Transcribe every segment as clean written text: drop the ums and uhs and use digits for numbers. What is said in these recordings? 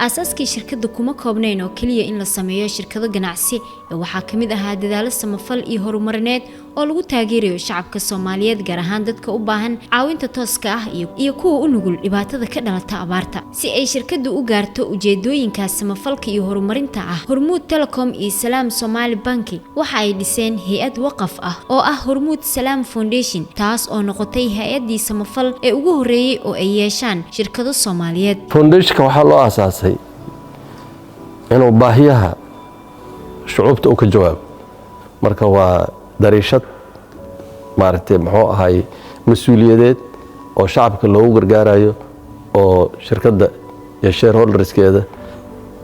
aasaaskii shirkadda kuma koobnayn oo kaliya in la sameeyo shirkado ganacsi waxaa kamid ahaa dadaalo samafal iyo horumarineed oo lagu taageerayo shacabka Soomaaliyeed gaar ahaan dadka u baahan caawinta tooska ah iyo kuwa u nugul dhibaatada ka dhalata abaarta si ay shirkaddu u gaarto ujeedooyinkaas samafalka iyo horumarinta ah Hormuud Telecom iyo Salaam Somali Bank waxa ay dhiseen hay'ad waqaf ah oo ah Hormuud Salaam Foundation taas oo noqotay hay'adii samafal ee ugu horeeyay oo ay yeeshaan shirkado Soomaaliyeed foundation waxa loo aasaasay inuu baahiyaha shucuubta u ka jawaab marka waa dariishad maartay muxuu ahay mas'uuliyadeed oo shacabka loogu gargaarayo oo shirkadda iyo shareholderskeeda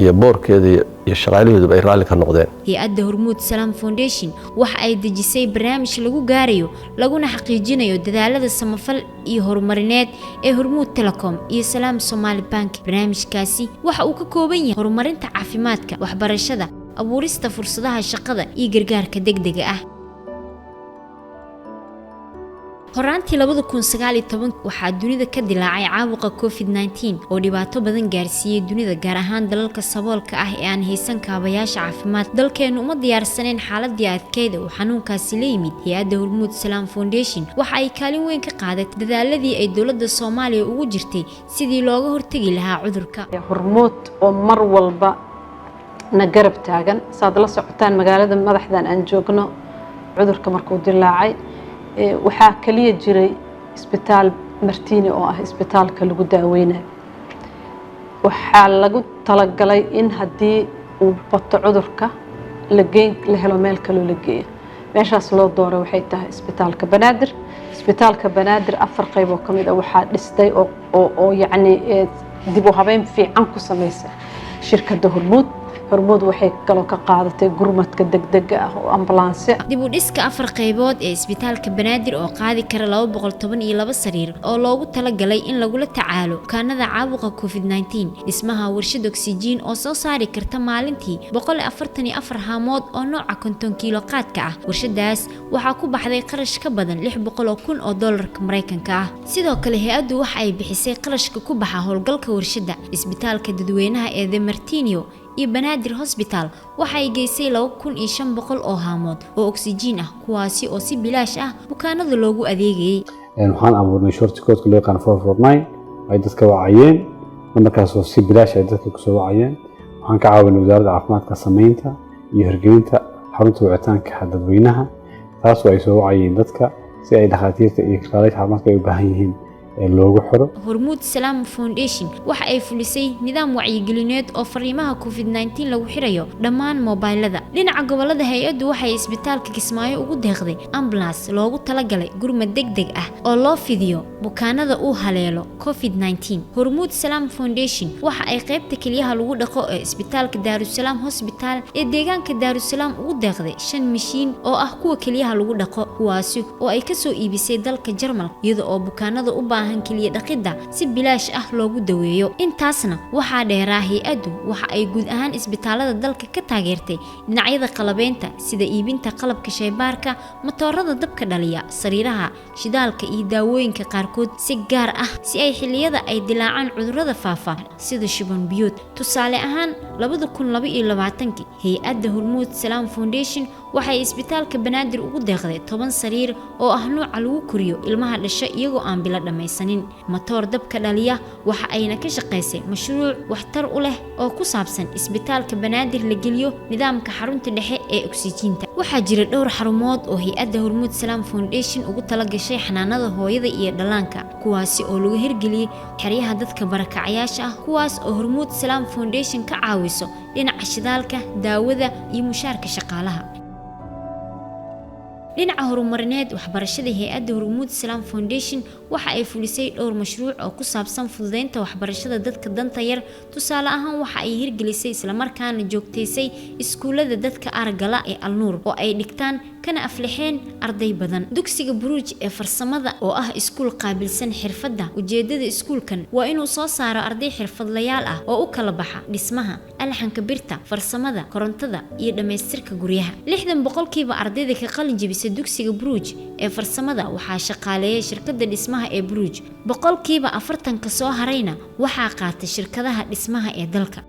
iyo boardkeeda iyo shaqaalaheedu ay raali ka noqdeen hay'adda Hormuud Salaam Foundation waxa ay dejisay barnaamij lagu gaarayo laguna xaqiijinayo dadaalada samafal iyo horumarineed ee Hormuud Telecom iyo Salaam Somali Bank barnaamijkaasi waxa uu ka kooban yahay horumarinta caafimaadka waxbarashada abuurista fursadaha shaqada iyo gargaarka degdega ah horaantii 2019 waxaa dunida ka dilaacay caabuqa COVID-19 oo dhibaato badan gaarsiiyay dunida gaar ahaan dalalka saboolka ah ee aan haysan kaabayaasha caafimaad dalkeenu uma diyaarsaneen xaaladii adkeyd oo xanuunkaasi la yimid hay'adda Hormuud Salaam Foundation waxa ay kaalin weyn ka qaadatay dadaaladii ay dawladda Soomaaliya ugu jirtay sidii looga hortagi lahaa cudurka Hormuud oo mar walba na garab taagan saad la socotaan magaalada madaxdan aan joogno cudurka markuu dilaacay waxaa kaliya jiray isbitaal Martiini oo ah isbitaalka lagu daaweynayo waxaa lagu talagalay in hadii uu bato cudurka la helo meel kale la geeyo meeshaas loo dooray waxay tahay isbitaalka Banaadir afar qayb oo kamid ah waxaa dhistay oo yacni dib u habeyn fiican ku sameysay shirkadda Hormuud waxay kaloo ka qaadatay gurmadka degdega ah oo ambulance dib u dhiska afar qaybood ee isbitaalka Banaadir oo qaadi kara 212 sariir oo loogu talagalay in lagu la tacaalo kaanada caabuqa COVID-19 dhismaha warshad oxygen oo soo saari karta maalintii 144 haamood oo nooca 50 kiilo qaadka ah warshadaas waxaa ku baxday qarash ka badan $600,000 oo dollarka Mareykanka ah sidoo kale hay'addu waxa ay bixisay qarashka ku baxa howlgalka warshada isbitaalka dadweynaha ee Martiini iyo Banaadir Hospital waxa ay geysay 2500 oo haamood oo oxygen ah kuwaasi oo si bilaash ah bukaanada loogu adeegayay waxaan abuurnay short code loo yaqaan 449 ay dadka wacayeen markaas oo si bilaash ah dadka ku soo wacayeen waxaan ka caawinay wasaaradda caafimaadka sameynta iyo hirgelinta xarunta wicitaanka dadweynaha taas oo ay soo wacayeen dadka si ay dhakhaatiirta iyo shaqaalaha caafimaadka ay u baahan yihiin loogu xiro Hormuud Salaam Foundation waxa ay fulisay nidaam wacyigelineed oo fariimaha COVID-19 lagu xirayo dhammaan mobilada dhinaca gobolada hay'addu waxay isbitaalka Kismaayo ugu deeqday ambulance loogu talagalay gurmad degdeg ah oo loo fidiyo bukaanada uu haleelo COVID-19 Hormuud Salaam Foundation waxa ay qaybta kaliyaha lagu dhaqo ee isbitaalka Daarusalaam Hospital ee deegaanka Daarusalaam ugu deeqday 5 mishiin oo ah kuwa kaliyaha lagu dhaqo kuwaasi oo ay ka soo iibisay dalka Jarmalka iyadoo oo bukaanada u kaliya dhaqida si bilaash ah loogu daweeyo intaasna waxa dheeraa hay'addu waxa ay guud ahaan isbitaalada dalka ka taageertay dhinacyada qalabeynta sida iibinta qalabka shaybaarka matoorada dabka dhaliya sariiraha shidaalka iyo daawooyinka qaarkood si gaar ah si ay xilliyada ay dilaacaan cudurrada faafa sida shuban biyood tusaale ahaan 2022 hay'adda Hormuud Salaam Foundation waxay isbitaalka Banaadir ugu deeqday 10 sariir oo ah nooca lagu koriyo ilmaha dhasha iyagoo aan bila dhamaysanin matoor dabka dhaliya waxa ayna ka shaqeysay mashruuc waxtar u leh oo ku saabsan isbitaalka Banaadir la geliyo nidaamka xarunta dhexe ee oxygen-ta waxa jira dhowr xarumood oo hay'adda Hormuud Salaam Foundation ugu talagashay xanaanada hooyada iyo dhallaanka kuwaasi oo lagu hirgeliyay xeryaha dadka barakacayaasha ah kuwaas oo Hormuud Salaam Foundation ka caawiso dhinaca shidaalka daawada iyo mushaarka shaqaalaha dhinaca horumarineed waxbarashada hay'adda Hormuud Salaam Foundation waxa ay fulisay dhowr mashruuc oo ku saabsan fududeynta waxbarashada dadka danta yar tusaale ahaan waxa ay hirgelisay isla markaana joogteysay iskuulada dadka aragala ee Al Nuur oo ay dhigtaan kana aflixeen arday badan dugsiga Bruj ee farsamada oo ah iskuul qaabilsan xirfadda ujeedada iskuulkan waa inuu soo saaro arday xirfadlayaal ah oo u kala baxa dhismaha alxanka birta farsamada korontada iyo dhameystirka guryaha 60% ardayda ka qalin jabisay dugsiga Bruj ee farsamada waxaa shaqaaleeyay shirkadda dhismaha ee Bruj 40% ka soo harayna waxaa qaatay shirkadaha dhismaha ee dalka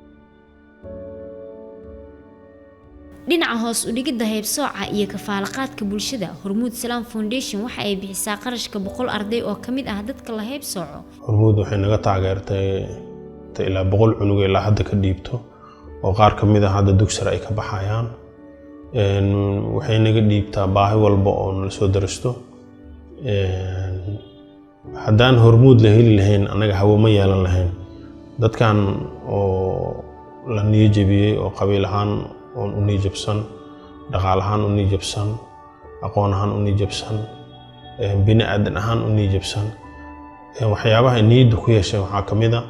dhinaca hoos u dhigida heebsooca iyo kafaalaqaadka bulshada Hormuud Salaam Foundation waxa ay bixisaa qarashka 100 arday oo kamid ah dadka la heebsooco Hormuud waxay naga taageertay ilaa 100 cunug ilaa hadda ka dhiibto oo qaar kamid ah hadda dugsiga ay ka baxayaan waxay naga dhiibtaa baahi walba oo nala soo daristo haddaan Hormuud la heli lahayn anaga hawo ma yeelan lahayn dadkan oo la niyajabiyay oo qabiil ahaan oo u niyajabsan dhaqaale ahaan u niyajabsan aqoon ahaan u niyajabsan bini'aadan ahaan u niyajabsan waxyaabaha niyadda ku yeeshay waxaa kamid ah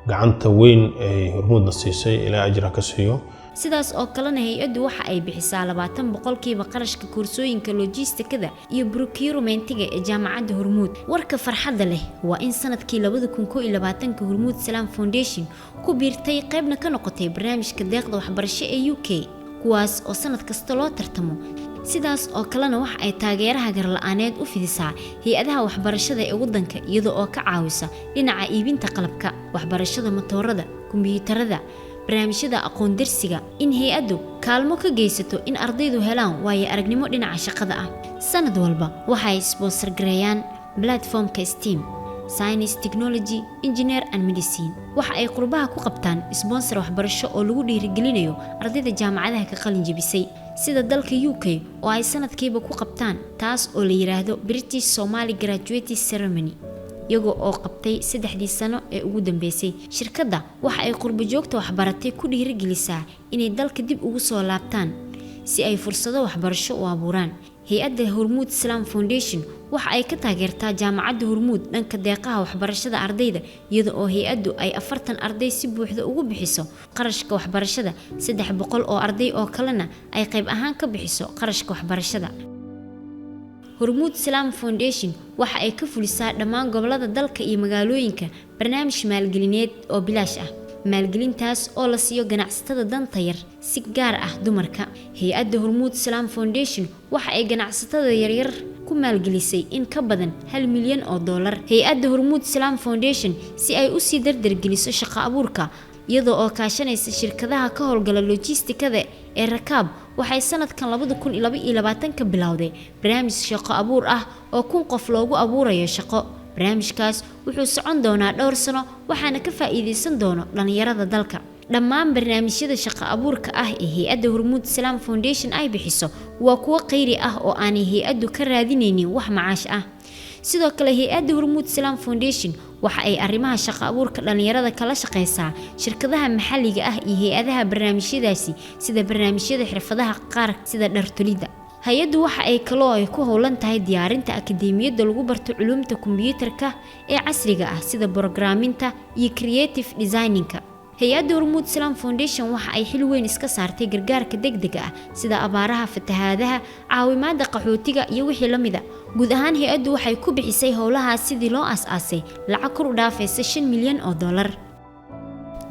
gacanta weyn ee Hormuudna siisay ilaa ajra ka siiyo sidaas oo kalena hay'addu waxa ay bixisaa 20% qarashka koorsooyinka logistikada iyo procurementiga ee jaamacadda Hormuud warka farxadda leh waa in sanadkii 2021 Hormuud Salaam Foundation ku biirtay qaybna ka noqotay barnaamijka deeqda waxbarasho ee UK kuwaas oo sanad kasta loo tartamo sidaas oo kalena wax ay taageeraha garla'aaneed u fidisaa hay'adaha waxbarashada ee waddanka iyadoo oo ka caawisa dhinaca iibinta qalabka waxbarashada matoorada kombiyuutarada barnaamijyada aqoon darsiga in hay'addu kaalmo ka geysato in ardaydu helaan waayo aragnimo dhinaca shaqada ah sanad walba waxa ay sponsor gareeyaan platformka STEAM Science, Technology, Engineer and Medicine waxa ay qurbaha ku qabtaan sponsor waxbarasho oo lagu dhiirigelinayo ardayda jaamacadaha ka qalin jabisay sida dalka UK oo ay sanadkiiba ku qabtaan taas oo la yiraahdo British Somali Graduate Ceremony iyaga oo qabtay 3 sano ee ugu dambeysay shirkadda waxa ay qurbo joogta waxbaratay ku dhiirigelisaa inay dalka dib ugu soo laabtaan si ay fursado waxbarasho u abuuraan hay'adda Hormuud Salaam Foundation waxa ay ka taageertaa jaamacadda Hormuud dhanka deeqaha waxbarashada ardayda iyada oo hay'addu ay 40 arday si buuxda ugu bixiso qarashka waxbarashada 300 oo arday oo kalena ay qayb ahaan ka bixiso qarashka waxbarashada Hormuud Salaam Foundation waxa ay ka fulisaa dhammaan gobolada dalka iyo magaalooyinka barnaamij maalgelineed oo bilaash ah maalgelintaas oo la siiyo ganacsatada danta yar si gaar ah dumarka hay'adda Hormuud Salaam Foundation waxa ay ganacsatada yaryar ku maalgelisay in ka badan 1 milyan oo dollar hay'adda Hormuud Salaam Foundation si ay u sii dardargeliso shaqo abuurka iyadoo oo kaashanaysa shirkadaha ka howlgala logistikada ee Rakaab waxay sanadkan 2022 ka bilowday barnaamij shaqo abuur ah oo 1,000 qof loogu abuurayo shaqo barnaamijkaas wuxuu socon doonaa dhowr sano waxaana ka faa'iideysan doona dhalinyarada dalka dhammaan barnaamijyada shaqo abuurka ah ee hay'adda Hormuud Salaam Foundation ay bixiso waa kuwa qeyri ah oo aanay hay'addu ka raadinaynin wax macaash ah sidoo kale hay'adda Hormuud Salaam Foundation waxa ay arrimaha shaqo abuurka dhalinyarada kala shaqeysaa shirkadaha maxalliga ah iyo hay'adaha barnaamijyadaasi sida barnaamijyada xirfadaha qaar sida dhartolida hay'addu waxa ay kaloo ay ku howlan tahay diyaarinta akademiyada lagu barto culuumta kombiyuutarka ee casriga ah sida programminta iyo creative designinka hay'adda Hormuud Salaam Foundation waxa ay xil weyn iska saartay gargaarka degdega ah sida abaaraha fatahaadaha caawimaadda qaxootiga iyo wixii la mid ah guud ahaan hay'addu waxay ku bixisay howlahaas sidii loo aasaasay lacag kor u dhaafaysa 5 milyan oo dollar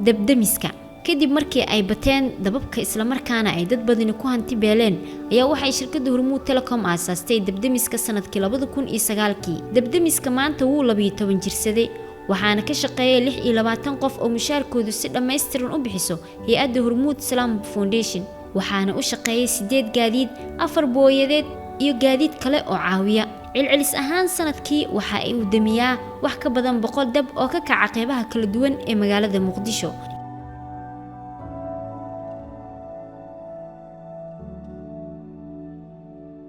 dabdamiska kadib markii ay bateen dababka isla markaana ay dad badan ku hanti beeleen ayaa waxay shirkadda Hormuud Telecom aasaastay dabdamiska sanadkii 2009 dabdamiska maanta wuu 12 jirsaday waxaana ka shaqeeyay 26 qof oo mushaarkoodu si dhameystiran u bixiso hay'adda Hormuud Salaam Foundation waxaana u shaqeeyay 8 gaadiid 4 booyadeed iyo gaadiid kale oo caawiya celcelis ahaan sanadkii waxa ay u damiyaa wax ka badan 100 dab oo ka kaca qaybaha kala duwan ee magaalada Muqdisho